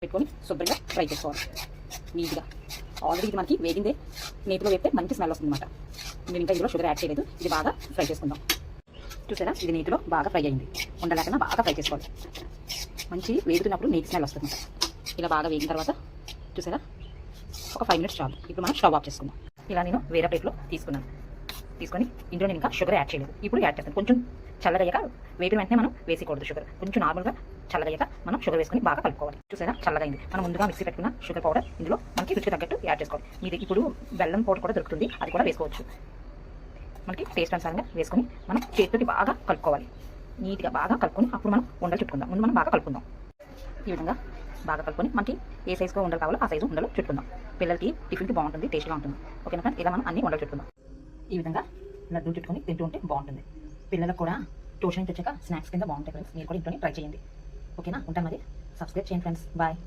పెట్టుకొని శుభ్రంగా ఫ్రై చేసుకోవాలి నీట్గా. ఆల్రెడీ ఇది మనకి వేగిందే, నేతిలో వేస్తే మంచి స్మెల్ వస్తుంది అనమాట. నేను ఇంకా ఇందులో షుగర్ యాడ్ చేయలేదు. ఇది బాగా ఫ్రై చేసుకుందాం. చూసారా, ఇది నేతిలో బాగా ఫ్రై అయింది. ఉండలేకుండా బాగా ఫ్రై చేసుకోవాలి. మంచి వేగుతున్నప్పుడు నేతి స్మెల్ వస్తుంది. ఇలా బాగా వేగిన తర్వాత చూసారా, ఒక 5 మినిట్స్ చాలు. ఇప్పుడు మనం స్టవ్ ఆఫ్ చేసుకుందాం. ఇలా నేను వేరే ప్లేట్లో తీసుకొని ఇందులో నేను ఇంకా షుగర్ యాడ్ చేయలేదు. ఇప్పుడు యాడ్ చేస్తాను. కొంచెం చల్లగయ్యాక, వేపిన వెంటనే మనం వేసేయకూడదు షుగర్. కొంచెం నార్మల్గా చల్లగయ్యాక మనం షుగర్ వేసుకొని బాగా కలుపుకోవాలి. చూసారా, చల్లగైంది. మనం ముందుగా మిక్సీ పెట్టుకున్న షుగర్ పౌడర్ ఇందులో మనకి రుచికి తగ్గట్టు యాడ్ చేసుకోవాలి. మీరు ఇప్పుడు బెల్లం పౌడర్ కూడా దొరుకుతుంది, అది కూడా వేసుకోవచ్చు. మనకి టేస్ట్ అనుసారంగా వేసుకొని మనం చేతితోటి బాగా కలుపుకోవాలి. నీట్గా బాగా కలుపుకొని అప్పుడు మనం ఉండలు చుట్టుకుందాం. ముందు మనం బాగా కలుపుకుందాం. ఈ విధంగా బాగా కలుపుకొని మనకి ఏ సైజులో ఉండలు కావాలో ఆ సైజు ఉండలు చుట్టుకుందాం. పిల్లలకి టిఫిన్కి బాగుంటుంది, టేస్ట్గా ఉంటుంది. ఓకేనా ఫ్రెండ్స్, ఇలా మనం అన్ని ఉండలు చుట్టుకుందాం. ఈ విధంగా లడ్డూ చుట్టుకొని తింటూ ఉంటే బాగుంటుంది. పిల్లలకు కూడా ట్యూషన్ నుంచి వచ్చాక స్నాక్స్ కింద బాగుంటాయి ఫ్రెండ్స్. మీరు కూడా ఇంట్లోనే ట్రై చేయండి. ఓకేనా, ఉంటాను మరి. సబ్స్క్రైబ్ చేయండి ఫ్రెండ్స్. బాయ్.